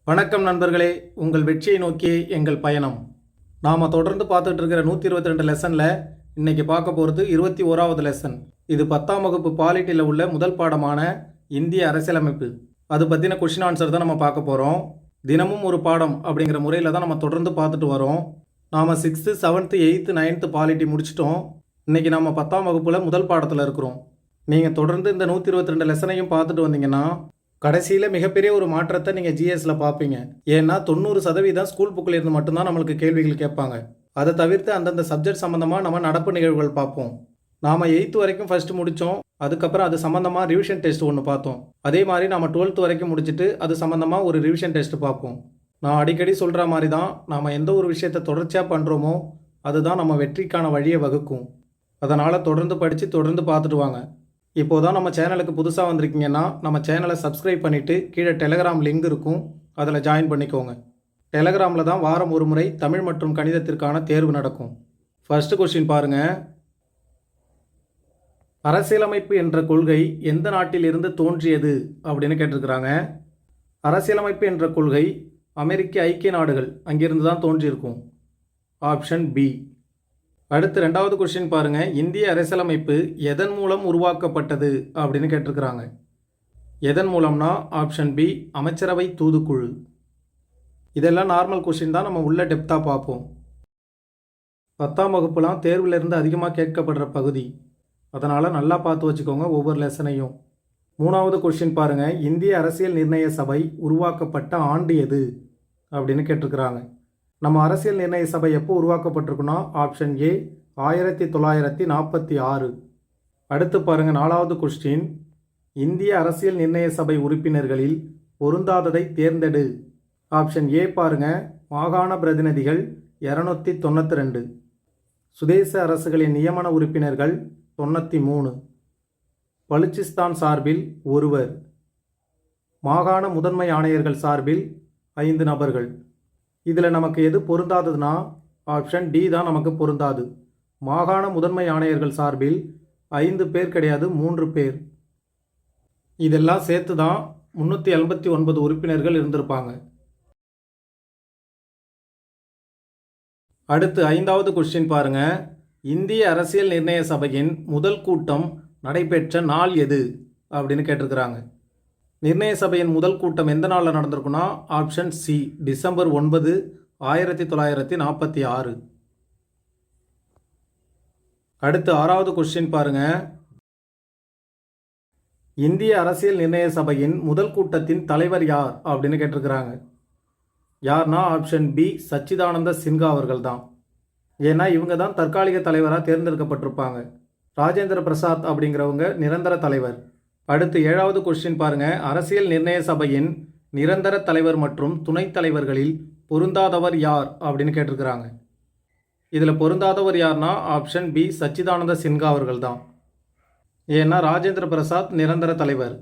வணக்கம் நண்பர்களே, உங்கள் வெற்றியை நோக்கி எங்கள் பயணம். நாம் தொடர்ந்து பார்த்துட்டு இருக்கிற 122 லெசனில் இன்னைக்கு பார்க்க போகிறது 21வது லெசன். இது 10ஆம் வகுப்பு பாலிட்டியில் உள்ள முதல் பாடமான இந்திய அரசியலமைப்பு. அது பற்றின கொஷின் ஆன்சர் தான் நம்ம பார்க்க போகிறோம். தினமும் ஒரு பாடம் அப்படிங்கிற முறையில் தான் நம்ம தொடர்ந்து பார்த்துட்டு வரோம். நாம் 6th 7th 8th 9th polity முடிச்சிட்டோம். இன்றைக்கி நம்ம 10ஆம் வகுப்பில் முதல் பாடத்தில் இருக்கிறோம். நீங்கள் தொடர்ந்து இந்த 122 லெசனையும் பார்த்துட்டு வந்தீங்கன்னா கடைசியில் மிகப்பெரிய ஒரு மாற்றத்தை நீங்கள் ஜிஎஸில் பார்ப்பீங்க. ஏன்னா 90% ஸ்கூல் புக்கில் இருந்து மட்டும்தான் நம்மளுக்கு கேள்விகள் கேட்பாங்க. அதை தவிர்த்து அந்தந்த சப்ஜெக்ட் சம்மந்தமாக நம்ம நடப்பு நிகழ்வுகள் பார்ப்போம். நாம் 8th வரைக்கும் ஃபஸ்ட்டு முடித்தோம். அதுக்கப்புறம் அது சம்மந்தமாக ரிவிஷன் டெஸ்ட் ஒன்று பார்த்தோம். அதே மாதிரி நம்ம 12th வரைக்கும் முடிச்சுட்டு அது சம்மந்தமாக ஒரு ரிவிஷன் டெஸ்ட் பார்ப்போம். நான் அடிக்கடி சொல்கிற மாதிரி தான் நாம் எந்த ஒரு விஷயத்தை தொடர்ச்சியாக பண்ணுறோமோ அதுதான் நம்ம வெற்றிக்கான வழியை வகுக்கும். அதனால் தொடர்ந்து படித்து தொடர்ந்து பார்த்துட்டு வாங்க. இப்போது தான் நம்ம சேனலுக்கு புதுசாக வந்திருக்கீங்கன்னா நம்ம சேனலை சப்ஸ்கிரைப் பண்ணிவிட்டு கீழே டெலகிராம் லிங்க் இருக்கும், அதில் ஜாயின் பண்ணிக்கோங்க. டெலகிராமில் தான் வாரம் ஒரு முறை தமிழ் மற்றும் கணிதத்திற்கான தேர்வு நடக்கும். ஃபர்ஸ்ட் கொஸ்டின் பாருங்கள். அரசியலமைப்பு என்ற கொள்கை எந்த நாட்டிலிருந்து தோன்றியது அப்படின்னு கேட்டிருக்கிறாங்க. அரசியலமைப்பு என்ற கொள்கை அமெரிக்க ஐக்கிய நாடுகள் அங்கிருந்து தான் தோன்றியிருக்கும். Option B. அடுத்து 2வது கொஸ்டின் பாருங்கள். இந்திய அரசியலமைப்பு எதன் மூலம் உருவாக்கப்பட்டது அப்படின்னு கேட்டிருக்கிறாங்க. எதன் மூலம்னா ஆப்ஷன் பி, அமைச்சரவை தூதுக்குழு. இதெல்லாம் நார்மல் கொஸ்டின் தான், நம்ம உள்ள டெப்த்தாக பார்ப்போம். 10ஆம் வகுப்புலாம் தேர்விலிருந்து அதிகமாக கேட்கப்படுற பகுதி, அதனால் நல்லா பார்த்து வச்சுக்கோங்க ஒவ்வொரு லெசனையும். 3வது கொஸ்டின் பாருங்கள். இந்திய அரசியல் நிர்ணய சபை உருவாக்கப்பட்ட ஆண்டு எது அப்படின்னு கேட்டிருக்கிறாங்க. நம்ம அரசியல் நிர்ணய சபை எப்போ உருவாக்கப்பட்டிருக்குன்னா ஆப்ஷன் ஏ, 1946. அடுத்து பாருங்கள் 4வது கொஸ்டின். இந்திய அரசியல் நிர்ணய சபை உறுப்பினர்களில் பொருந்தாததை தேர்ந்தெடு. ஆப்ஷன் ஏ பாருங்கள், மாகாண பிரதிநிதிகள் 292, சுதேச அரசுகளின் நியமன உறுப்பினர்கள் 93, பலுச்சிஸ்தான் சார்பில் ஒருவர், மாகாண முதன்மை ஆணையர்கள் சார்பில் 5 நபர்கள். இதில் நமக்கு எது பொருந்தாததுன்னா ஆப்ஷன் டி தான் நமக்கு பொருந்தாது. மாகாண முதன்மை ஆணையர்கள் சார்பில் 5 பேர் கிடையாது, 3 பேர். இதெல்லாம் சேர்த்து தான் 379 உறுப்பினர்கள் இருந்திருப்பாங்க. அடுத்து 5வது கொஸ்டின் பாருங்க. இந்திய அரசியல் நிர்ணய சபையின் முதல் கூட்டம் நடைபெற்ற நாள் எது அப்படின்னு கேட்டிருக்கிறாங்க. நிர்ணய சபையின் முதல் கூட்டம் எந்த நாளில் நடந்திருக்குன்னா ஆப்ஷன் சி, டிசம்பர் 9, 1946. அடுத்து 6வது கொஸ்டின் பாருங்க. இந்திய அரசியல் நிர்ணய சபையின் முதல் கூட்டத்தின் தலைவர் யார் அப்படின்னு கேட்டிருக்கிறாங்க. யார்னா ஆப்ஷன் பி, சச்சிதானந்த சின்ஹா அவர்கள் தான். ஏன்னா இவங்க தான் தற்காலிக தலைவராக தேர்ந்தெடுக்கப்பட்டிருப்பாங்க. ராஜேந்திர பிரசாத் அப்படிங்கிறவங்க நிரந்தர தலைவர். அடுத்து 7வது கொஸ்டின் பாருங்கள். அரசியல் நிர்ணய சபையின் நிரந்தர தலைவர் மற்றும் துணைத் தலைவர்களில் பொருந்தாதவர் யார் அப்படின்னு கேட்டிருக்கிறாங்க. இதில் பொருந்தாதவர் யார்னா ஆப்ஷன் பி, சச்சிதானந்த சின்ஹா அவர்கள் தான். ஏன்னா ராஜேந்திர பிரசாத் நிரந்தர தலைவர்.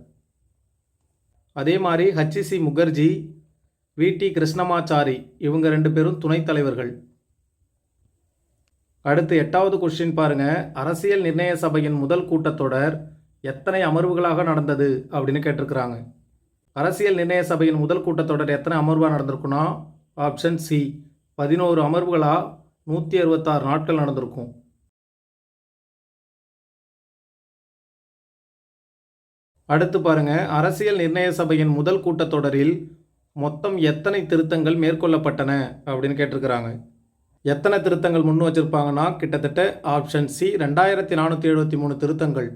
அதே மாதிரி HC முகர்ஜி, VT கிருஷ்ணமாச்சாரி இவங்க 2 பேரும் துணைத் தலைவர்கள். அடுத்து 8வது கொஸ்டின் பாருங்கள். அரசியல் நிர்ணய சபையின் முதல் கூட்டத்தொடர் எத்தனை அமர்வுகளாக நடந்தது அப்படின்னு கேட்டிருக்கிறாங்க. அரசியல் நிர்ணய சபையின் முதல் கூட்டத்தொடர் எத்தனை அமர்வாக நடந்திருக்குன்னா ஆப்ஷன் சி, 11 அமர்வுகளாக 166 நாட்கள் நடந்திருக்கும். அடுத்து பாருங்க. அரசியல் நிர்ணய சபையின் முதல் கூட்டத்தொடரில் மொத்தம் எத்தனை திருத்தங்கள் மேற்கொள்ளப்பட்டன அப்படின்னு கேட்டிருக்கிறாங்க. எத்தனை திருத்தங்கள் முன் வச்சிருப்பாங்கன்னா கிட்டத்தட்ட ஆப்ஷன் சி, 2473 திருத்தங்கள்.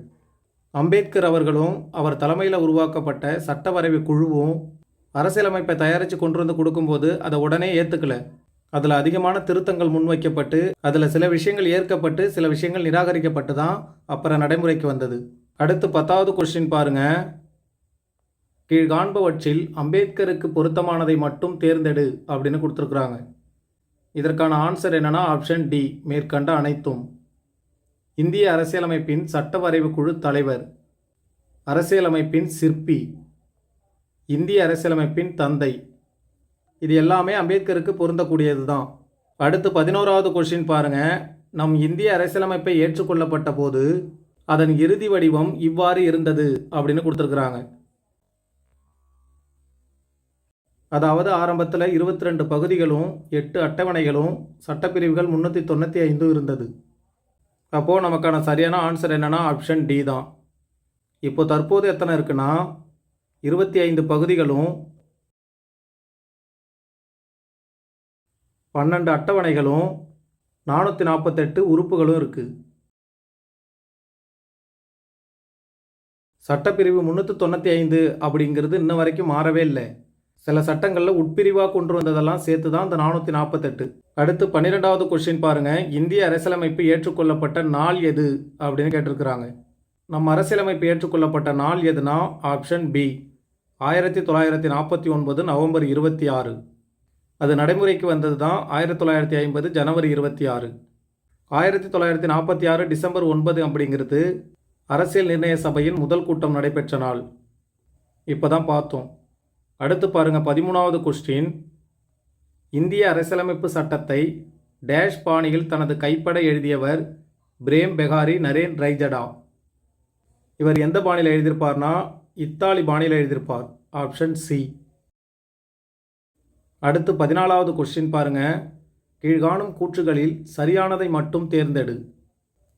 அம்பேத்கர் அவர்களும் அவர் தலைமையில் உருவாக்கப்பட்ட சட்ட வரைவு குழுவும் அரசியலமைப்பை தயாரித்து கொண்டு வந்து கொடுக்கும்போது அதை உடனே ஏற்றுக்கல. அதில் அதிகமான திருத்தங்கள் முன்வைக்கப்பட்டு அதில் சில விஷயங்கள் ஏற்கப்பட்டு சில விஷயங்கள் நிராகரிக்கப்பட்டு தான் அப்புறம் நடைமுறைக்கு வந்தது. அடுத்து 10வது கொஸ்டின் பாருங்கள். கீழ்காண்பவற்றில் அம்பேத்கருக்கு பொருத்தமானதை மட்டும் தேர்ந்தெடு அப்படின்னு கொடுத்துருக்குறாங்க. இதற்கான ஆன்சர் என்னன்னா ஆப்ஷன் டி, மேற்கண்ட அனைத்தும். இந்திய அரசியலமைப்பின் சட்ட வரைவு குழு தலைவர், அரசியலமைப்பின் சிற்பி, இந்திய அரசியலமைப்பின் தந்தை, இது எல்லாமே அம்பேத்கருக்கு பொருந்தக்கூடியது தான். அடுத்து 11வது கொஸ்டின் பாருங்கள். நம் இந்திய அரசியலமைப்பை ஏற்றுக்கொள்ளப்பட்ட போது அதன் இறுதி வடிவம் இவ்வாறு இருந்தது அப்படின்னு கொடுத்துருக்குறாங்க. அதாவது ஆரம்பத்தில் 22 பகுதிகளும் 8 அட்டவணைகளும் சட்டப்பிரிவுகள் 395 இருந்தது. அப்போது நமக்கான சரியான ஆன்சர் என்னென்னா ஆப்ஷன் டி தான். இப்போ தற்போது எத்தனை இருக்குன்னா 25 பகுதிகளும் 12 அட்டவணைகளும் 448 உறுப்புகளும் இருக்குது. சட்டப்பிரிவு 395 அப்படிங்கிறது இன்ன வரைக்கும் மாறவே இல்லை. சில சட்டங்களில் உட்பிரிவாக கொண்டு வந்ததெல்லாம் சேர்த்து தான் அந்த 448. அடுத்து 12வது கொஸ்டின் பாருங்கள். இந்திய அரசியலமைப்பு ஏற்றுக்கொள்ளப்பட்ட நாள் எது அப்படின்னு கேட்டிருக்கிறாங்க. நம்ம அரசியலமைப்பு ஏற்றுக்கொள்ளப்பட்ட நாள் எதுனா ஆப்ஷன் பி 1949 நவம்பர் 26. அது நடைமுறைக்கு வந்தது தான் 1950 ஜனவரி 26. 1946 டிசம்பர் 9 அப்படிங்கிறது அரசியல் நிர்ணய சபையின் முதல் கூட்டம் நடைபெற்ற நாள். இப்போ தான் பார்த்தோம். அடுத்து பாருங்கள் 13வது கொஸ்டின். இந்திய அரசியலமைப்பு சட்டத்தை டேஷ் பாணியில் தனது கைப்பட எழுதியவர் பிரேம் பெகாரி நரேன் ரைஜடா. இவர் எந்த பாணியில் எழுதியிருப்பார்னா இத்தாலி பாணியில் எழுதியிருப்பார். Option C. அடுத்து 14வது கொஸ்டின் பாருங்கள். கீழ்காணும் கூற்றுகளில் சரியானதை மட்டும் தேர்ந்தெடு.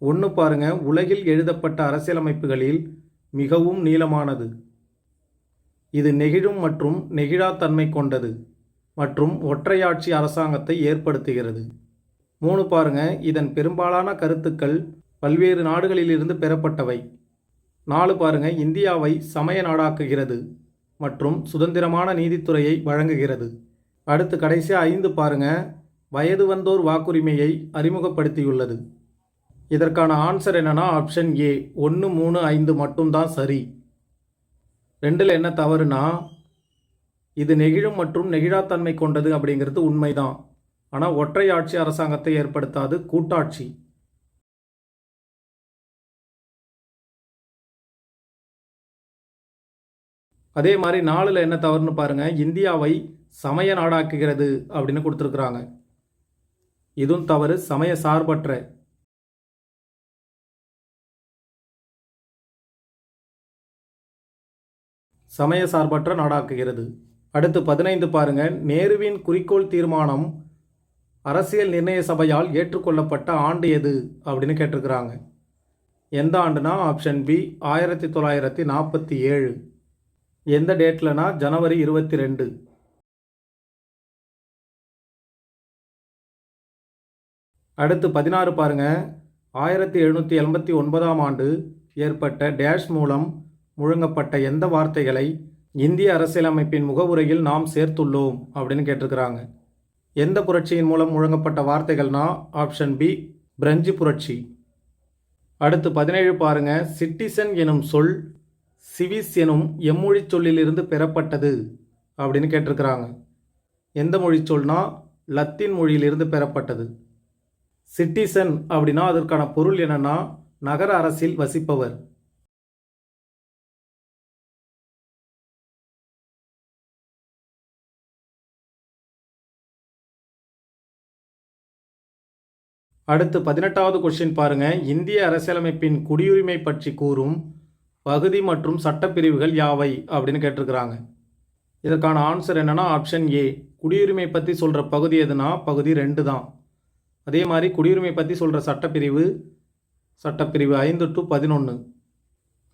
ஒன்று பாருங்கள். உலகில் எழுதப்பட்ட அரசியலமைப்புகளில் மிகவும் நீளமானது. இது நெகிழும் மற்றும் நெகிழாத்தன்மை கொண்டது மற்றும் ஒற்றையாட்சி அரசாங்கத்தை ஏற்படுத்துகிறது. 3 பாருங்கள். இதன் பெரும்பாலான கருத்துக்கள் பல்வேறு நாடுகளிலிருந்து பெறப்பட்டவை. 4 பாருங்கள். இந்தியாவை சமய நாடாக்குகிறது மற்றும் சுதந்திரமான நீதித்துறையை வழங்குகிறது. அடுத்து கடைசியாக 5 பாருங்கள். வயது வந்தோர் வாக்குரிமையை அறிமுகப்படுத்தியுள்ளது. இதற்கான ஆன்சர் என்னன்னா ஆப்ஷன் ஏ 1, 3, 5 மட்டும்தான் சரி. 2ல் என்ன தவறுனா இது நெகிழும் மற்றும் நெகிழாத்தன்மை கொண்டது அப்படிங்கிறது உண்மைதான். ஆனால் ஒற்றை ஆட்சி அரசாங்கத்தை ஏற்படுத்தாது, கூட்டாட்சி. அதே மாதிரி 4ல் என்ன தவறுன்னு பாருங்கள். இந்தியாவை சமய நாடாக்குகிறது அப்படின்னு கொடுத்துருக்குறாங்க. இதுவும் தவறு, சமய சார்பற்ற. சமய சார்பற்ற நாடாக்குகிறது. அடுத்து 15 பாருங்கள். நேருவின் குறிக்கோள் தீர்மானம் அரசியல் நிர்ணய சபையால் ஏற்றுக்கொள்ளப்பட்ட ஆண்டு எது அப்படின்னு கேட்டிருக்கிறாங்க. எந்த ஆண்டுனா ஆப்ஷன் பி 1947. எந்த டேட்லனா ஜனவரி 22. அடுத்து 16 பாருங்கள். 1789 ஆண்டு ஏற்பட்ட டேஷ் மூலம் முழங்கப்பட்ட எந்த வார்த்தைகளை இந்திய அரசியலமைப்பின் முகவுரையில் நாம் சேர்த்துள்ளோம் அப்படின்னு கேட்டிருக்கிறாங்க. எந்த புரட்சியின் மூலம் முழங்கப்பட்ட வார்த்தைகள்னா ஆப்ஷன் பி பிரெஞ்சு புரட்சி. அடுத்து 17 பாருங்க. சிட்டிசன் எனும் சொல் சிவிஸ் எனும் எம்மொழி சொல்லிலிருந்து பெறப்பட்டது அப்படின்னு கேட்டிருக்கிறாங்க. எந்த மொழி சொல்னா லத்தீன் மொழியிலிருந்து பெறப்பட்டது. சிட்டிசன் அப்படின்னா அதற்கான பொருள் என்னன்னா நகர அரசில் வசிப்பவர். அடுத்து 18வது கொஸ்டின் பாருங்க. இந்திய அரசியலமைப்பின் குடியுரிமை பற்றி கூறும் பகுதி மற்றும் சட்டப்பிரிவுகள் யாவை அப்படின்னு கேட்டிருக்கிறாங்க. இதற்கான ஆன்சர் என்னன்னா ஆப்ஷன் ஏ குடியுரிமை பற்றி சொல்கிற பகுதி எதுனா பகுதி 2 தான். அதே மாதிரி குடியுரிமை பற்றி சொல்கிற சட்டப்பிரிவு 5 to 11.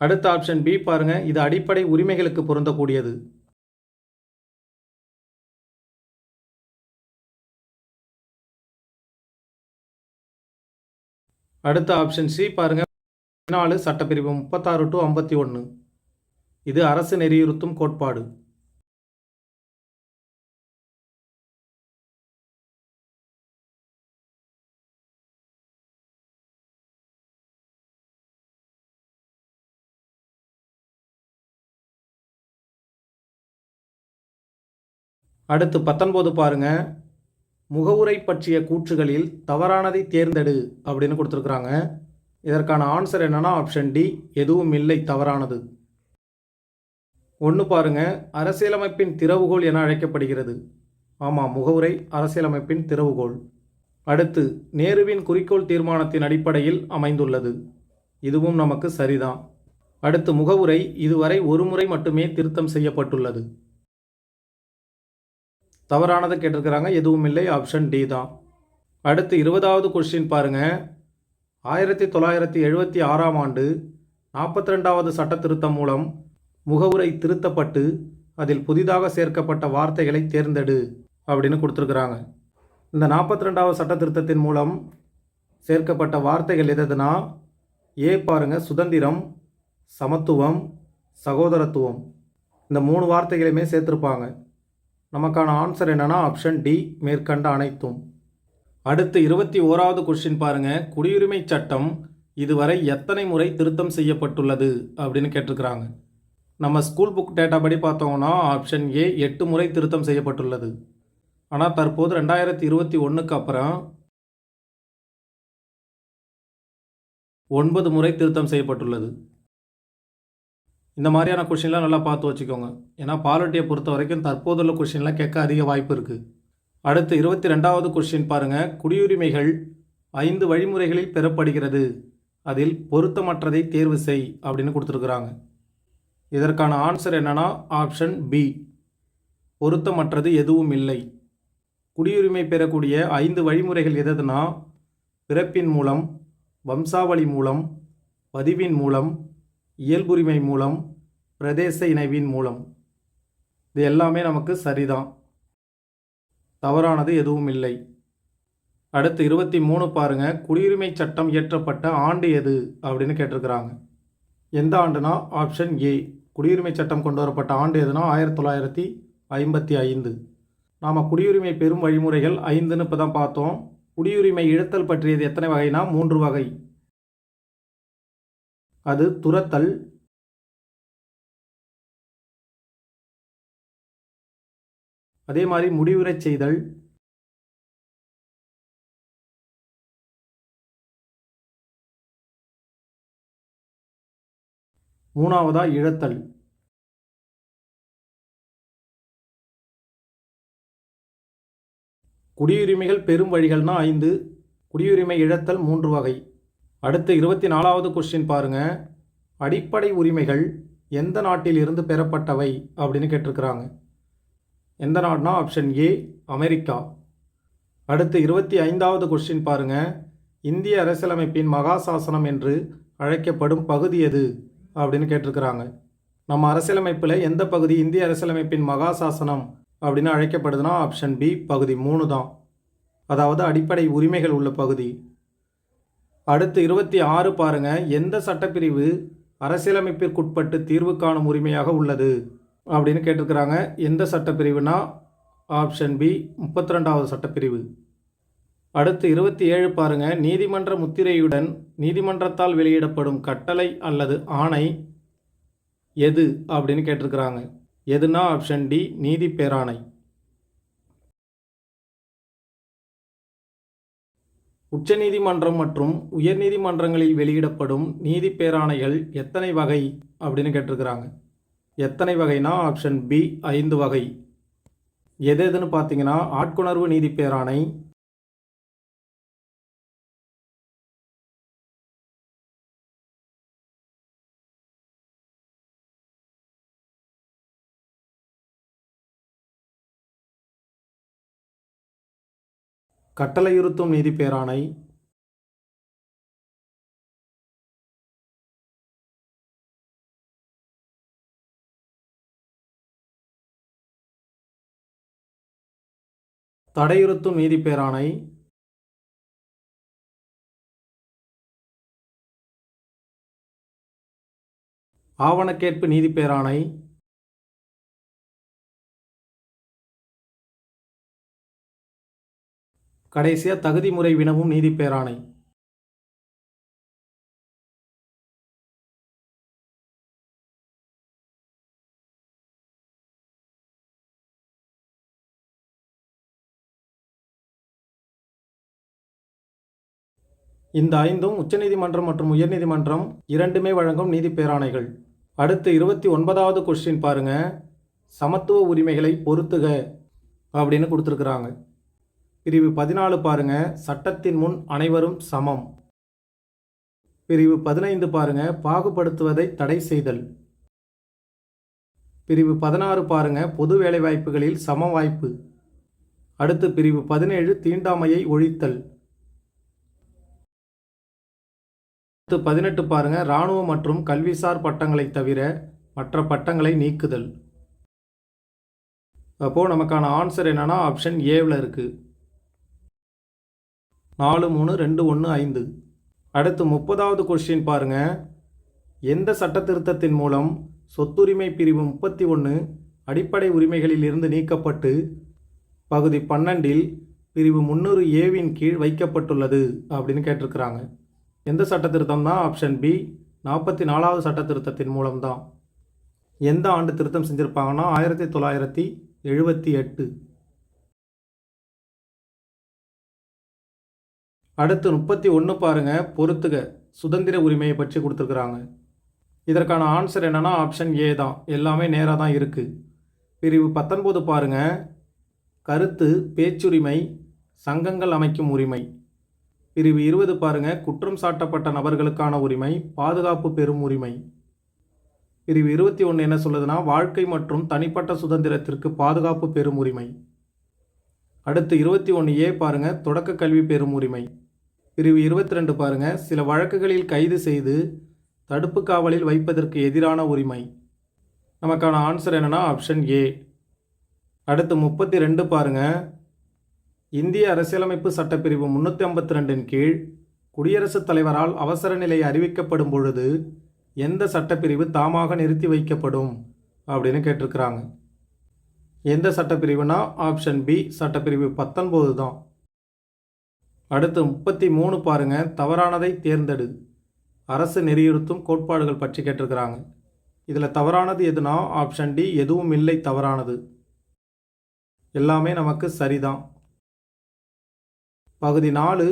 அடுத்த ஆப்ஷன் பி பாருங்க. இது அடிப்படை உரிமைகளுக்கு பொருந்தக்கூடியது. அடுத்த ஆப்ஷன் சி பாருங்க. 14 சட்டப்பிரிவு 36 to 51. இது அரசு நெறியுறுத்தும் கோட்பாடு. அடுத்து 19 பாருங்க. முகவுரை பற்றிய கூற்றுகளில் தவறானதை தேர்ந்தெடு அப்படின்னு கொடுத்துருக்குறாங்க. இதற்கான ஆன்சர் என்னன்னா ஆப்ஷன் டி எதுவும் இல்லை, தவறானது. 1 பாருங்க. அரசியலமைப்பின் திறவுகோல் என அழைக்கப்படுகிறது. ஆமாம், முகவுரை அரசியலமைப்பின் திறவுகோல். அடுத்து நேருவின் குறிக்கோள் தீர்மானத்தின் அடிப்படையில் அமைந்துள்ளது. இதுவும் நமக்கு சரிதான். அடுத்து முகவுரை இதுவரை ஒரு முறை மட்டுமே திருத்தம் செய்யப்பட்டுள்ளது. தவறானது கேட்டிருக்கிறாங்க, எதுவும் இல்லை, ஆப்ஷன் டி தான். அடுத்து 20வது கொஸ்டின் பாருங்கள். 1976ஆம் ஆண்டு 42வது சட்ட திருத்தம் மூலம் முகவுரை திருத்தப்பட்டு அதில் புதிதாக சேர்க்கப்பட்ட வார்த்தைகளை தேர்ந்தெடு அப்படின்னு கொடுத்துருக்குறாங்க. இந்த 42வது சட்ட திருத்தத்தின் மூலம் சேர்க்கப்பட்ட வார்த்தைகள் எதுனா ஏ பாருங்கள், சுதந்திரம், சமத்துவம், சகோதரத்துவம். இந்த 3 வார்த்தைகளையுமே சேர்த்துருப்பாங்க. நமக்கான ஆன்சர் என்னென்னா ஆப்ஷன் டி, மேற்கண்ட அனைத்தும். அடுத்து 21வது கொஸ்டின் பாருங்கள். குடியுரிமை சட்டம் இதுவரை எத்தனை முறை திருத்தம் செய்யப்பட்டுள்ளது அப்படின்னு கேட்டிருக்கிறாங்க. நம்ம ஸ்கூல் புக் டேட்டா படி பார்த்தோம்னா ஆப்ஷன் ஏ 8 முறை திருத்தம் செய்யப்பட்டுள்ளது. ஆனால் தற்போது 2021க்கு அப்புறம் 9 முறை திருத்தம் செய்யப்பட்டுள்ளது. இந்த மாதிரியான கொஷின்லாம் நல்லா பார்த்து வச்சுக்கோங்க. ஏன்னா பாலிட்டியை பொறுத்த வரைக்கும் தற்போதுள்ள கொஷின்லாம் கேட்க அதிக வாய்ப்பு இருக்குது. அடுத்து 22வது கொஸ்டின் பாருங்கள். குடியுரிமைகள் 5 வழிமுறைகளில் பெறப்படுகிறது, அதில் பொருத்தமற்றதை தேர்வு செய் அப்படின்னு கொடுத்துருக்குறாங்க. இதற்கான ஆன்சர் என்னன்னா ஆப்ஷன் பி, பொருத்தமற்றது எதுவும் இல்லை. குடியுரிமை பெறக்கூடிய 5 வழிமுறைகள் எதுனா பிறப்பின் மூலம், வம்சாவளி மூலம், பதிவின் மூலம், இயல்புரிமை மூலம், பிரதேச இணைவின் மூலம். இது எல்லாமே நமக்கு சரிதான், தவறானது எதுவும் இல்லை. அடுத்து 23 பாருங்கள். குடியுரிமை சட்டம் இயற்றப்பட்ட ஆண்டு எது அப்படின்னு கேட்டிருக்கிறாங்க. எந்த ஆண்டுனா ஆப்ஷன் ஏ, குடியுரிமை சட்டம் கொண்டு வரப்பட்ட ஆண்டு எதுனா 1955. நாம் குடியுரிமை பெறும் வழிமுறைகள் 5ன்னு இப்போ தான் பார்த்தோம். குடியுரிமை இழத்தல் பற்றியது எத்தனை வகைனா 3 வகை. அது துரத்தல், அதே மாதிரி முடிவுறச் செய்தல், மூணாவதா இழத்தல். குடியுரிமைகள் பெரும் வழிகள்னா 5, குடியுரிமை இழத்தல் 3 வகை. அடுத்து 24வது கொஸ்டின் பாருங்க. அடிப்படை உரிமைகள் எந்த நாட்டில் இருந்து பெறப்பட்டவை அப்படின்னு கேட்டிருக்கிறாங்க. எந்த நாடுனா ஆப்ஷன் ஏ, அமெரிக்கா. அடுத்து 25வது கொஸ்டின் பாருங்க. இந்திய அரசியலமைப்பின் மகாசாசனம் என்று அழைக்கப்படும் பகுதி எது அப்படின்னு கேட்டிருக்கிறாங்க. நம்ம அரசியலமைப்பில் எந்த பகுதி இந்திய அரசியலமைப்பின் மகாசாசனம் அப்படின்னு அழைக்கப்படுதுன்னா ஆப்ஷன் பி, பகுதி 3 தான். அதாவது அடிப்படை உரிமைகள் உள்ள பகுதி. அடுத்து 26 பாருங்க. எந்த சட்டப்பிரிவு அரசியலமைப்பிற்குட்பட்டு தீர்வு காணும் உரிமையாக உள்ளது அப்படின்னு கேட்டிருக்கிறாங்க. எந்த சட்டப்பிரிவுனா ஆப்ஷன் பி, 32வது சட்டப்பிரிவு. அடுத்து 27 பாருங்க. நீதிமன்ற முத்திரையுடன் நீதிமன்றத்தால் வெளியிடப்படும் கட்டளை அல்லது ஆணை எது அப்படின்னு கேட்டிருக்கிறாங்க. எதுனா ஆப்ஷன் டி, நீதி பேராணை. உச்சநீதிமன்றம் மற்றும் உயர்நீதிமன்றங்களில் வெளியிடப்படும் நீதி பேராணைகள் எத்தனை வகை அப்படின்னு கேட்டிருக்கிறாங்க. எத்தனை வகைனா ஆப்ஷன் பி, 5 வகை. எது எதுன்னு பார்த்தீங்கன்னா ஆட்கொணர்வு நீதி பேராணை, கட்டளையுறுத்தும் நீதி பேராணை, தடையுறுத்தும் நீதி பேராணை, ஆவணக்கேற்பு நீதி பேராணை, கடைசியாக தகுதி முறை வினவும் நீதி பேராணை. இந்த 5ம் உச்சநீதிமன்றம் மற்றும் உயர்நீதிமன்றம் இரண்டுமே வழங்கும் நீதி பேராணைகள். அடுத்து 29வது கொஸ்டின் பாருங்க. சமத்துவ உரிமைகளை பொறுத்துக அப்படின்னு கொடுத்துருக்குறாங்க. பிரிவு 14 பாருங்க. சட்டத்தின் முன் அனைவரும் சமம். பிரிவு 15 பாருங்க. பாகுபடுத்துவதை தடை செய்தல். பிரிவு 16 பாருங்க. பொது வேலைவாய்ப்புகளில் சம வாய்ப்பு. அடுத்து பிரிவு 17 தீண்டாமையை ஒழித்தல். அடுத்து 18 பாருங்க, இராணுவ மற்றும் கல்விசார் பட்டங்களை தவிர மற்ற பட்டங்களை நீக்குதல். அப்போது நமக்கான ஆன்சர் என்னன்னா ஆப்ஷன் ஏவில் இருக்குது. 4, 3, 2, 1, 5. அடுத்து 30வது கொஸ்டின் பாருங்க, எந்த சட்ட திருத்தத்தின் மூலம் சொத்துரிமை பிரிவு 31 அடிப்படை உரிமைகளில் இருந்து நீக்கப்பட்டு பகுதி 12 பிரிவு 300A கீழ் வைக்கப்பட்டுள்ளது அப்படின்னு கேட்டிருக்கிறாங்க. எந்த சட்ட திருத்தம்னா ஆப்ஷன் பி 44வது சட்ட திருத்தத்தின் மூலம்தான். எந்த ஆண்டு திருத்தம் செஞ்சுருப்பாங்கன்னா 1978. அடுத்து 31 பாருங்க, பொறுத்துக சுதந்திர உரிமையை பற்றி கொடுத்துருக்குறாங்க. இதற்கான ஆன்சர் என்னன்னா ஆப்ஷன் ஏ தான். எல்லாமே நேராக தான் இருக்குது. பிரிவு 19 பாருங்க, கருத்து பேச்சுரிமை சங்கங்கள் அமைக்கும் உரிமை. பிரிவு 20 பாருங்க, குற்றம் சாட்டப்பட்ட நபர்களுக்கான உரிமை பாதுகாப்பு பெறும் உரிமை. பிரிவு 21 என்ன சொல்லுதுன்னா வாழ்க்கை மற்றும் தனிப்பட்ட சுதந்திரத்திற்கு பாதுகாப்பு பெறும் உரிமை. அடுத்து 21A பாருங்க, தொடக்க கல்வி பெறும் உரிமை. பிரிவு 22 பாருங்க, சில வழக்குகளில் கைது செய்து தடுப்பு காவலில் வைப்பதற்கு எதிரான உரிமை. நமக்கான ஆன்சர் என்னன்னா ஆப்ஷன் ஏ. அடுத்து 32 பாருங்க, இந்திய அரசியலமைப்பு சட்டப்பிரிவு 352 கீழ் குடியரசுத் தலைவரால் அவசர நிலை அறிவிக்கப்படும் பொழுது எந்த சட்டப்பிரிவு தாமாக நிறுத்தி வைக்கப்படும் அப்படின்னு கேட்டிருக்கிறாங்க. எந்த சட்டப்பிரிவுனா ஆப்ஷன் பி சட்டப்பிரிவு 19 தான். அடுத்து 33 பாருங்க, தவறானதை தேர்ந்தெடு அரசு நெறியுறுத்தும் கோட்பாடுகள் பற்றி கேட்டிருக்கிறாங்க. இதில் தவறானது எதுனா ஆப்ஷன் டி எதுவும் இல்லை தவறானது. எல்லாமே நமக்கு சரிதான். பகுதி 4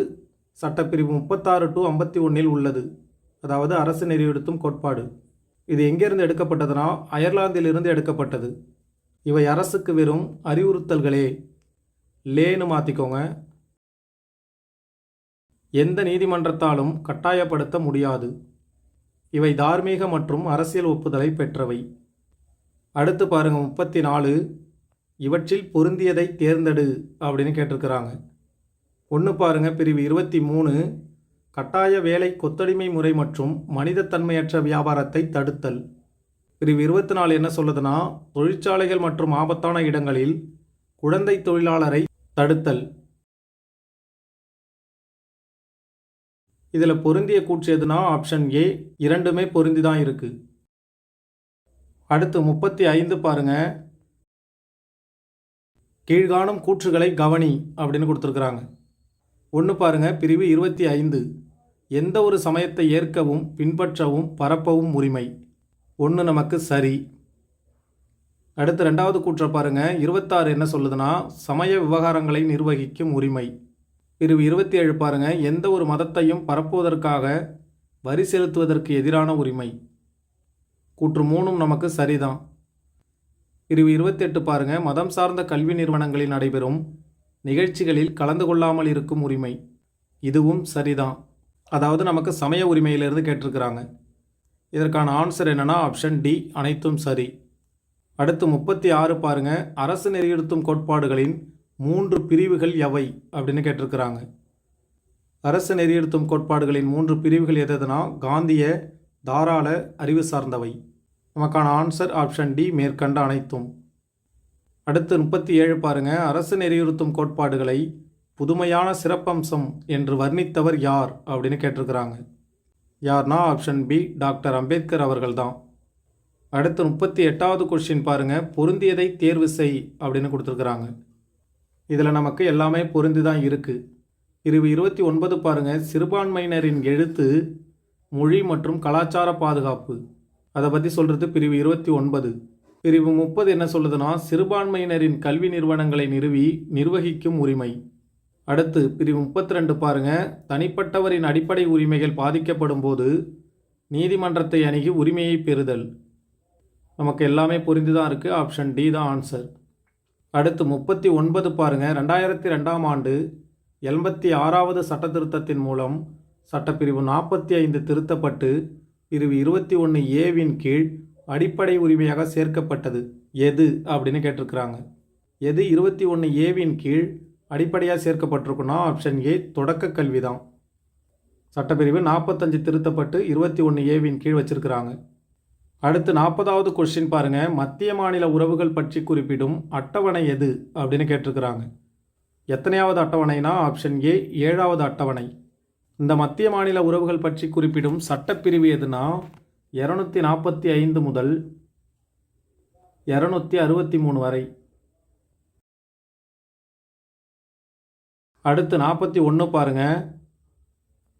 சட்டப்பிரிவு 36 to 51 உள்ளது. அதாவது அரசு நெறியுறுத்தும் கோட்பாடு. இது எங்கேருந்து எடுக்கப்பட்டதுன்னா அயர்லாந்திலிருந்து எடுக்கப்பட்டது. இவை அரசுக்கு வெறும் அறிவுறுத்தல்களே, லேன்னு மாற்றிக்கோங்க. எந்த நீதிமன்றத்தாலும் கட்டாயப்படுத்த முடியாது. இவை தார்மீக மற்றும் அரசியல் ஒப்புதலை பெற்றவை. அடுத்து பாருங்க 34, இவற்றில் பொருந்தியதை தேர்ந்தெடு அப்படின்னு கேட்டிருக்கிறாங்க. ஒன்று பாருங்க, பிரிவு 23 கட்டாய வேலை கொத்தடிமை முறை மற்றும் மனிதத்தன்மையற்ற வியாபாரத்தை தடுத்தல். பிரிவு 24 என்ன சொல்லுதுன்னா தொழிற்சாலைகள் மற்றும் ஆபத்தான இடங்களில் குழந்தை தொழிலாளரை தடுத்தல். இதில் பொருந்திய கூற்று எதுனா ஆப்ஷன் ஏ, இரண்டுமே பொருந்தி தான் இருக்கு. அடுத்து 35 பாருங்க, கீழ்காணும் கூற்றுகளை கவனி அப்படின்னு கொடுத்துருக்குறாங்க. ஒன்று பாருங்க, பிரிவு 25 எந்த ஒரு சமயத்தை ஏற்கவும் பின்பற்றவும் பரப்பவும் உரிமை. ஒன்று நமக்கு சரி. அடுத்து 2வது கூற்றை பாருங்க, 26 என்ன சொல்லுதுன்னா சமய விவகாரங்களை நிர்வகிக்கும் உரிமை. பிரிவு 27 பாருங்க, எந்த ஒரு மதத்தையும் பரப்புவதற்காக வரி செலுத்துவதற்கு எதிரான உரிமை. கூற்று 3 நமக்கு சரிதான். பிரிவு 28 பாருங்க, மதம் சார்ந்த கல்வி நிறுவனங்களில் நடைபெறும் நிகழ்ச்சிகளில் கலந்து கொள்ளாமல் இருக்கும் உரிமை. இதுவும் சரிதான். அதாவது நமக்கு சமய உரிமையிலிருந்து கேட்டிருக்கிறாங்க. இதற்கான ஆன்சர் என்னன்னா ஆப்ஷன் டி அனைத்தும் சரி. அடுத்து 36 பாருங்க, அரசு நெறியுறுத்தும் கோட்பாடுகளின் 3 பிரிவுகள் எவை அப்படின்னு கேட்டிருக்கிறாங்க. அரசு நெறியுறுத்தும் கோட்பாடுகளின் 3 பிரிவுகள் எதுனா காந்திய தாராள அறிவு சார்ந்தவை. நமக்கான ஆன்சர் ஆப்ஷன் டி மேற்கண்ட அனைத்தும். அடுத்து 37 பாருங்க, அரசு நெறியுறுத்தும் கோட்பாடுகளை புதுமையான சிறப்பம்சம் என்று வர்ணித்தவர் யார் அப்படின்னு கேட்டிருக்கிறாங்க. யார்னா ஆப்ஷன் பி டாக்டர் அம்பேத்கர் அவர்கள் தான். அடுத்து 38வது கொஸ்டின் பாருங்க, பொருந்தியதை தேர்வு செய் அப்படின்னு கொடுத்துருக்குறாங்க. இதில் நமக்கு எல்லாமே பொருந்தி தான் இருக்குது. பிரிவு 29 பாருங்க, சிறுபான்மையினரின் எழுத்து மொழி மற்றும் கலாச்சார பாதுகாப்பு. அதை பற்றி சொல்கிறது பிரிவு 29. பிரிவு 30 என்ன சொல்லுதுன்னா சிறுபான்மையினரின் கல்வி நிறுவனங்களை நிறுவி நிர்வகிக்கும் உரிமை. அடுத்து பிரிவு 32 பாருங்க, தனிப்பட்டவரின் அடிப்படை உரிமைகள் பாதிக்கப்படும் போது நீதிமன்றத்தை அணுகி உரிமையை பெறுதல். நமக்கு எல்லாமே புரிந்து தான் இருக்குது. ஆப்ஷன் டி தான் ஆன்சர். அடுத்து 39 பாருங்க, 2002ஆம் ஆண்டு 86வது சட்ட திருத்தத்தின் மூலம் சட்டப்பிரிவு 45 திருத்தப்பட்டு பிரிவு 21A கீழ் அடிப்படை உரிமையாக சேர்க்கப்பட்டது எது அப்படின்னு கேட்டிருக்கிறாங்க. எது 21A கீழ் அடிப்படையாக சேர்க்கப்பட்டிருக்குன்னா ஆப்ஷன் ஏ தொடக்க கல்வி தான். சட்டப்பிரிவு 45 திருத்தப்பட்டு 21A கீழ் வச்சிருக்கிறாங்க. அடுத்து 40வது கொஸ்டின் பாருங்க. மத்திய மாநில உறவுகள் பற்றி குறிப்பிடும் அட்டவணை எது அப்படின்னு கேட்டிருக்கிறாங்க. எத்தனையாவது அட்டவணைனா ஆப்ஷன் ஏ 7வது அட்டவணை. இந்த மத்திய மாநில உறவுகள் பற்றி குறிப்பிடும் சட்டப்பிரிவு எதுனா 245 முதல் 263 வரை. அடுத்து 41 பாருங்க.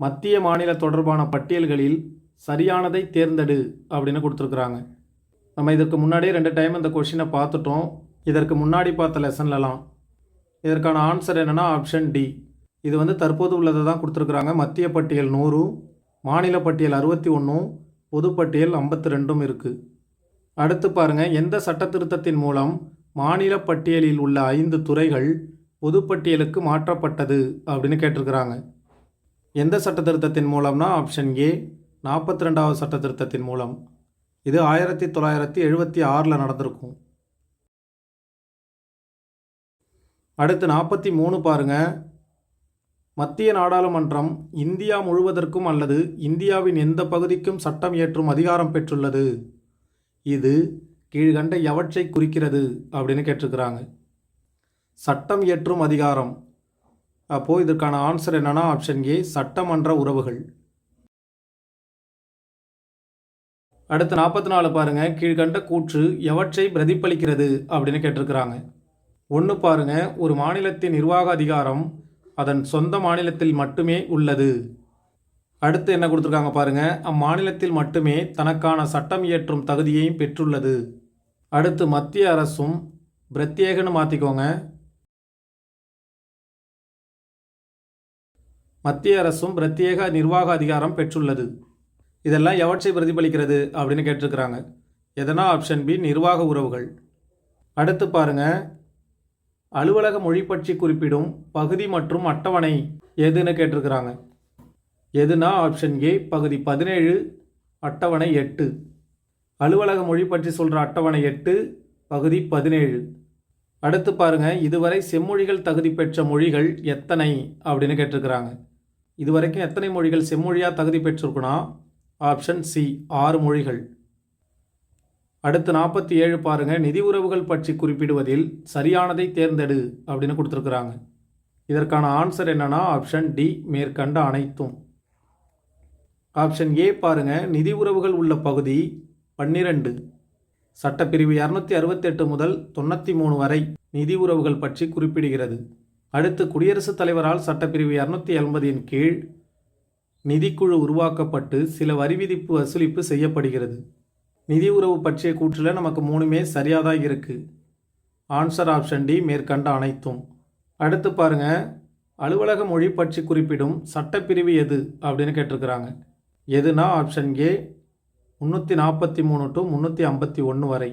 மத்திய மாநில தொடர்பான பட்டியல்களில் சரியானதை தேர்ந்தெடு அப்படின்னு கொடுத்துருக்குறாங்க. நம்ம இதற்கு முன்னாடியே 2 டைம் இந்த கொஷினை பார்த்துட்டோம். இதற்கு முன்னாடி பார்த்த லெசன்லலாம். இதற்கான ஆன்சர் என்னென்னா ஆப்ஷன் டி. இது தற்போது உள்ளதை தான் கொடுத்துருக்குறாங்க. மத்திய பட்டியல் 100, மாநில பட்டியல் 61, பொதுப்பட்டியல் 52 இருக்குது. அடுத்து பாருங்கள். எந்த சட்ட திருத்தத்தின் மூலம் மாநில பட்டியலில் உள்ள 5 துறைகள் பொதுப்பட்டியலுக்கு மாற்றப்பட்டது அப்படின்னு கேட்டிருக்கிறாங்க. எந்த சட்ட திருத்தத்தின் மூலம்னா ஆப்ஷன் ஏ 42வது சட்ட திருத்தத்தின் மூலம். இது 1976 நடந்திருக்கும். அடுத்து 43 பாருங்க. மத்திய நாடாளுமன்றம் இந்தியா முழுவதற்கும் அல்லது இந்தியாவின் எந்த பகுதிக்கும் சட்டம் இயற்றும் அதிகாரம் பெற்றுள்ளது. இது கீழ்கண்ட எவற்றை குறிக்கிறது அப்படின்னு கேட்டிருக்கிறாங்க. சட்டம் இயற்றும் அதிகாரம். அப்போது இதற்கான ஆன்சர் என்னன்னா ஆப்ஷன் ஏ சட்டமன்ற உறவுகள். அடுத்து 44 பாருங்க. கீழ்கண்ட கூற்று எவற்றை பிரதிபலிக்கிறது அப்படின்னு கேட்டிருக்கிறாங்க. 1 பாருங்க. ஒரு மாநிலத்தின் நிர்வாக அதிகாரம் அதன் சொந்த மாநிலத்தில் மட்டுமே உள்ளது. அடுத்து என்ன கொடுத்துருக்காங்க பாருங்க. அம்மாநிலத்தில் மட்டுமே தனக்கான சட்டம் இயற்றும் தகுதியையும் பெற்றுள்ளது. அடுத்து மத்திய அரசும் பிரத்யேகன்னு மாற்றிக்கோங்க. மத்திய அரசும் பிரத்யேக நிர்வாக அதிகாரம் பெற்றுள்ளது. இதெல்லாம் எவற்றை பிரதிபலிக்கிறது அப்படின்னு கேட்டிருக்கிறாங்க. எதனா ஆப்ஷன் பி நிர்வாக உறவுகள். அடுத்து பாருங்க. அலுவலக மொழி பற்றி குறிப்பிடும் பகுதி மற்றும் அட்டவணை எதுன்னு கேட்டிருக்கிறாங்க. எதுனா ஆப்ஷன் ஏ பகுதி 17 அட்டவணை 8. அலுவலக மொழி பற்றி சொல்கிற அட்டவணை 8 பகுதி 17. அடுத்து பாருங்க. இதுவரை செம்மொழிகள் தகுதி பெற்ற மொழிகள் எத்தனை அப்படின்னு கேட்டிருக்கிறாங்க. இதுவரைக்கும் எத்தனை மொழிகள் செம்மொழியாக தகுதி பெற்றிருக்குன்னா ஆப்ஷன் சி 6 மொழிகள். அடுத்து 47 பாருங்க. நிதி உறவுகள் பற்றி குறிப்பிடுவதில் சரியானதை தேர்ந்தெடு அப்படின்னு கொடுத்துருக்குறாங்க. இதற்கான ஆன்சர் என்னன்னா ஆப்ஷன் டி மேற்கண்ட அனைத்தும். ஆப்ஷன் ஏ பாருங்க. நிதி உறவுகள் உள்ள பகுதி 12. சட்டப்பிரிவு 268 முதல் 93 வரை நிதி உறவுகள் பற்றி குறிப்பிடுகிறது. அடுத்து குடியரசுத் தலைவரால் சட்டப்பிரிவு 280 கீழ் நிதிக்குழு உருவாக்கப்பட்டு சில வரி விதிப்பு வசூலிப்பு செய்யப்படுகிறது. நிதி உறவு பற்றிய கூற்றில் நமக்கு 3மே சரியாதான் இருக்குது. ஆன்சர் ஆப்ஷன் டி மேற்கண்ட அனைத்தும். அடுத்து பாருங்க. அலுவலக மொழி பற்றி குறிப்பிடும் சட்டப்பிரிவு எது அப்படின்னு கேட்டிருக்கிறாங்க. எதுனா ஆப்ஷன் ஏ 343 to 351 வரை.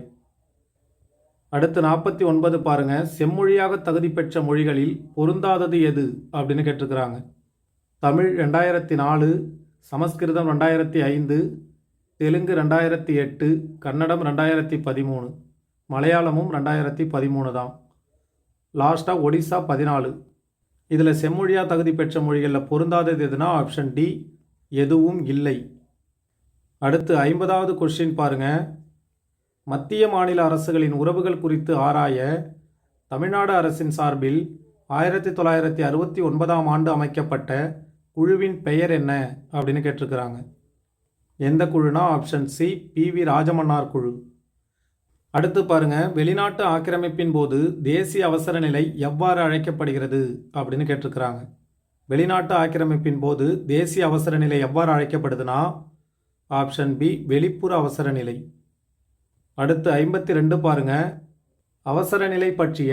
அடுத்து 49 பாருங்க. செம்மொழியாக தகுதி பெற்ற மொழிகளில் பொருந்தாதது எது அப்படின்னு கேட்டிருக்கிறாங்க. தமிழ் 2004, சமஸ்கிருதம் 2005, தெலுங்கு 2008, கன்னடம் 2013, மலையாளமும் 2013 தான். லாஸ்ட்டாக ஒடிசா 14. இதில் செம்மொழியாக தகுதி பெற்ற மொழிகளில் பொருந்தாதது எதுனா ஆப்ஷன் டி எதுவும் இல்லை. அடுத்து 50வது கொஸ்டின் பாருங்க. மத்திய மாநில அரசுகளின் உறவுகள் குறித்து ஆராய தமிழ்நாடு அரசின் சார்பில் 1969ஆம் ஆண்டு அமைக்கப்பட்ட குழுவின் பெயர் என்ன அப்படின்னு கேட்டிருக்கிறாங்க. எந்த குழுனா ஆப்ஷன் சி PV ராஜமன்னார் குழு. அடுத்து பாருங்க. வெளிநாட்டு ஆக்கிரமிப்பின் போது தேசிய அவசர நிலை எவ்வாறு அழைக்கப்படுகிறது அப்படின்னு கேட்டிருக்கிறாங்க. வெளிநாட்டு ஆக்கிரமிப்பின் போது தேசிய அவசர நிலை எவ்வாறு அழைக்கப்படுதுன்னா ஆப்ஷன் பி வெளிப்புற அவசர நிலை. அடுத்து 52 பாருங்க. அவசர நிலை பற்றிய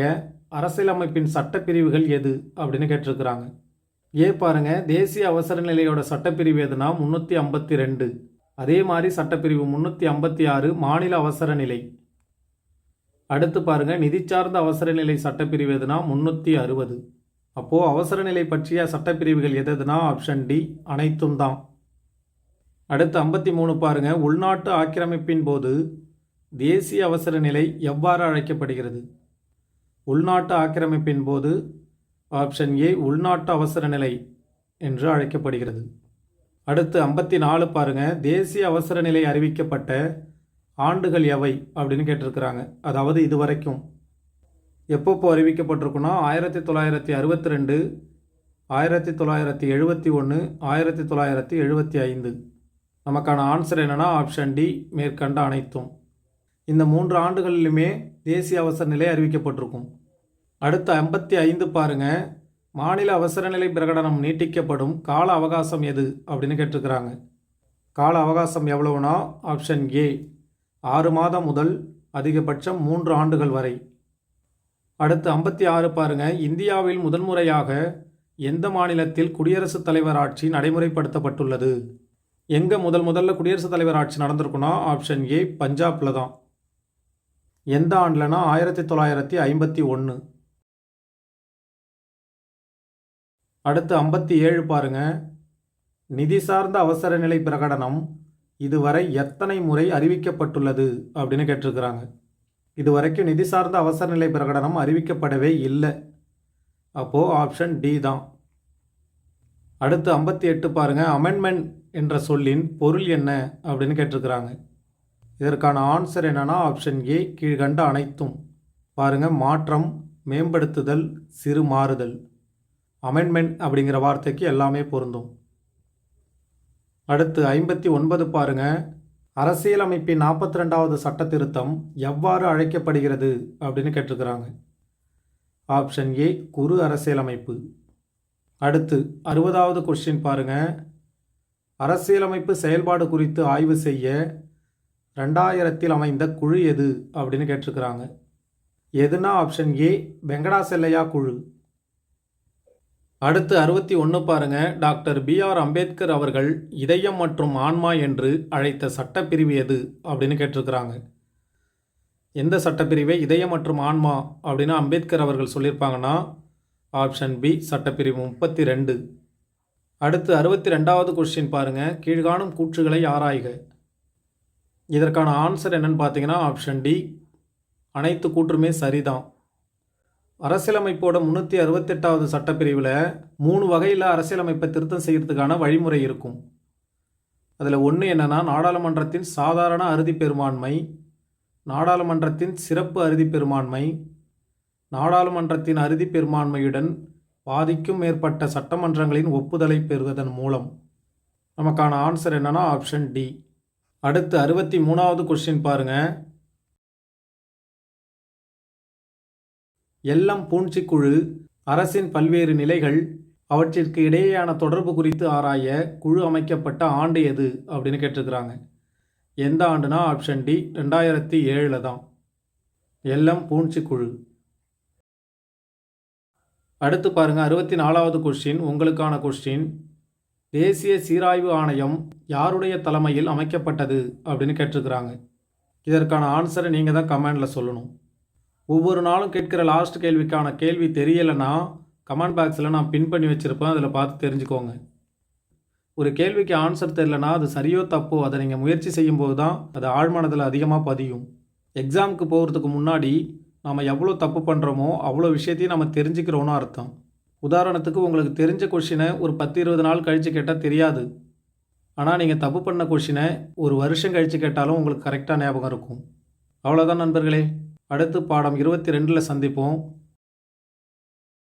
அரசியலமைப்பின் சட்டப்பிரிவுகள் எது அப்படின்னு கேட்டிருக்கிறாங்க. ஏ பாருங்க. தேசிய அவசர நிலையோட சட்டப்பிரிவு எதுனா 352. அதே மாதிரி சட்டப்பிரிவு 356 மாநில அவசர நிலை. அடுத்து பாருங்க. நிதி சார்ந்த அவசர நிலை சட்டப்பிரிவு எதுனா 360. அப்போது அவசர நிலை பற்றிய சட்டப்பிரிவுகள் எதுனா ஆப்ஷன் டி அனைத்தும் தான். அடுத்து 53 பாருங்க. உள்நாட்டு ஆக்கிரமிப்பின் போது தேசிய அவசர நிலை எவ்வாறு அழைக்கப்படுகிறது. உள்நாட்டு ஆக்கிரமிப்பின் போது ஆப்ஷன் ஏ உள்நாட்டு அவசர நிலை என்று அழைக்கப்படுகிறது. அடுத்து 54 பாருங்க, தேசிய அவசர நிலை அறிவிக்கப்பட்ட ஆண்டுகள் எவை அப்படின்னு கேட்டிருக்கிறாங்க. அதாவது இதுவரைக்கும் எப்பப்போ அறிவிக்கப்பட்டிருக்குன்னா 1962, 1971, 1975. நமக்கான ஆன்சர் என்னன்னா ஆப்ஷன் டி மேற்கண்ட அனைத்தும். இந்த 3 ஆண்டுகளிலுமே தேசிய அவசர நிலை அறிவிக்கப்பட்டிருக்கும். அடுத்த 55 பாருங்க, மாநில அவசர நிலை பிரகடனம் நீட்டிக்கப்படும் கால அவகாசம் எது அப்படின்னு கேட்டிருக்கிறாங்க. கால அவகாசம் எவ்வளவுனா ஆப்ஷன் ஏ 6 மாதம் முதல் அதிகபட்சம் 3 ஆண்டுகள் வரை. அடுத்து 56 பாருங்க, இந்தியாவில் முதன்முறையாக எந்த மாநிலத்தில் குடியரசுத் தலைவர் ஆட்சி நடைமுறைப்படுத்தப்பட்டுள்ளது? எங்கே முதல்ல குடியரசுத் தலைவர் ஆட்சி நடந்திருக்குன்னா ஆப்ஷன் ஏ பஞ்சாபில் தான். எந்த ஆண்டுலனா 1951. அடுத்து 57 பாருங்க, நிதி சார்ந்த அவசர நிலை பிரகடனம் இதுவரை எத்தனை முறை அறிவிக்கப்பட்டுள்ளது அப்படின்னு கேட்டிருக்கிறாங்க. இதுவரைக்கும் நிதி சார்ந்த அவசர நிலை பிரகடனம் அறிவிக்கப்படவே இல்லை. அப்போது ஆப்ஷன் டி தான். அடுத்து 58 பாருங்க, அமெண்ட்மெண்ட் என்ற சொல்லின் பொருள் என்ன அப்படின்னு கேட்டிருக்கிறாங்க. இதற்கான ஆன்சர் என்னன்னா ஆப்ஷன் ஏ கீழ்கண்ட அனைத்தும். பாருங்க, மாற்றம், மேம்படுத்துதல், சிறு மாறுதல். அமெண்ட்மெண்ட் அப்படிங்கிற வார்த்தைக்கு எல்லாமே பொருந்தும். அடுத்து 59 பாருங்க, அரசியலமைப்பின் 42வது சட்ட திருத்தம் எவ்வாறு அழைக்கப்படுகிறது அப்படின்னு கேட்டிருக்கிறாங்க. ஆப்ஷன் ஏ குறு அரசியலமைப்பு. அடுத்து 60வது கொஸ்டின் பாருங்க, அரசியலமைப்பு செயல்பாடு குறித்து ஆய்வு செய்ய 2000 அமைந்த குழு எது அப்படின்னு கேட்டிருக்கிறாங்க. எதுனா ஆப்ஷன் ஏ வெங்கடாசெல்லையா குழு. அடுத்து 61 பாருங்க, டாக்டர் B.R. அம்பேத்கர் அவர்கள் இதயம் மற்றும் ஆன்மா என்று அழைத்த சட்டப்பிரிவு எது அப்படின்னு கேட்டிருக்கிறாங்க. எந்த சட்டப்பிரிவை இதயம் மற்றும் ஆன்மா அப்படின்னு அம்பேத்கர் அவர்கள் சொல்லியிருப்பாங்கன்னா ஆப்ஷன் பி சட்டப்பிரிவு 32. அடுத்து 62வது கொஸ்டின் பாருங்க, கீழ்காணும் கூற்றுகளை ஆராய்க. இதற்கான ஆன்சர் என்னன்னு பார்த்தீங்கன்னா ஆப்ஷன் டி அனைத்து கூற்றுமே சரிதான். அரசியலமைப்போட 368வது சட்டப்பிரிவில் 3 வகையில் அரசியலமைப்பை திருத்தம் செய்கிறதுக்கான வழிமுறை இருக்கும். அதில் ஒன்று என்னென்னா நாடாளுமன்றத்தின் சாதாரண அறுதி பெரும்பான்மை, நாடாளுமன்றத்தின் சிறப்பு அறுதி பெரும்பான்மை, நாடாளுமன்றத்தின் அறுதி பெரும்பான்மையுடன் பாதிக்கும் மேற்பட்ட சட்டமன்றங்களின் ஒப்புதலை பெறுவதன் மூலம். நமக்கான ஆன்சர் என்னன்னா ஆப்ஷன் டி. அடுத்து 63வது கொஸ்டின் பாருங்க, எல்லம் பூஞ்சிக்குழு அரசின் பல்வேறு நிலைகள் அவற்றிற்கு இடையேயான தொடர்பு குறித்து ஆராய குழு அமைக்கப்பட்ட ஆண்டு எது அப்படின்னு கேட்டிருக்கிறாங்க. எந்த ஆண்டுனா ஆப்ஷன் டி 2007 தான் எல்லம் பூஞ்சிக்குழு. அடுத்து பாருங்க 64வது கொஸ்டின் உங்களுக்கான கொஸ்டின், தேசிய சீராய்வு ஆணையம் யாருடைய தலைமையில் அமைக்கப்பட்டது அப்படின்னு கேட்டிருக்கிறாங்க. இதற்கான ஆன்சரை நீங்கள் தான் கமெண்டில் சொல்லணும். ஒவ்வொரு நாளும் கேட்குற லாஸ்ட் கேள்விக்கான கேள்வி தெரியலைன்னா கமெண்ட் பாக்ஸில் நான் பின் பண்ணி வச்சுருப்பேன், அதில் பார்த்து தெரிஞ்சுக்கோங்க. ஒரு கேள்விக்கு ஆன்சர் தெரியலனா அது சரியோ தப்போ அதை நீங்கள் முயற்சி செய்யும்போது தான் அது ஆழ்மனதில் அதிகமாக பதியும். எக்ஸாமுக்கு போகிறதுக்கு முன்னாடி நாம் எவ்வளோ தப்பு பண்ணுறோமோ அவ்வளோ விஷயத்தையும் நம்ம தெரிஞ்சுக்கிறோன்னு அர்த்தம். உதாரணத்துக்கு உங்களுக்கு தெரிஞ்ச கொஷினை ஒரு 10-20 நாள் கழித்து கேட்டால் தெரியாது. ஆனால் நீங்கள் தப்பு பண்ண கொஷினை ஒரு வருஷம் கழித்து கேட்டாலும் உங்களுக்கு கரெக்டாக ஞாபகம் இருக்கும். அவ்வளோதான் நண்பர்களே. அடுத்து பாடம் 22 சந்திப்போம்.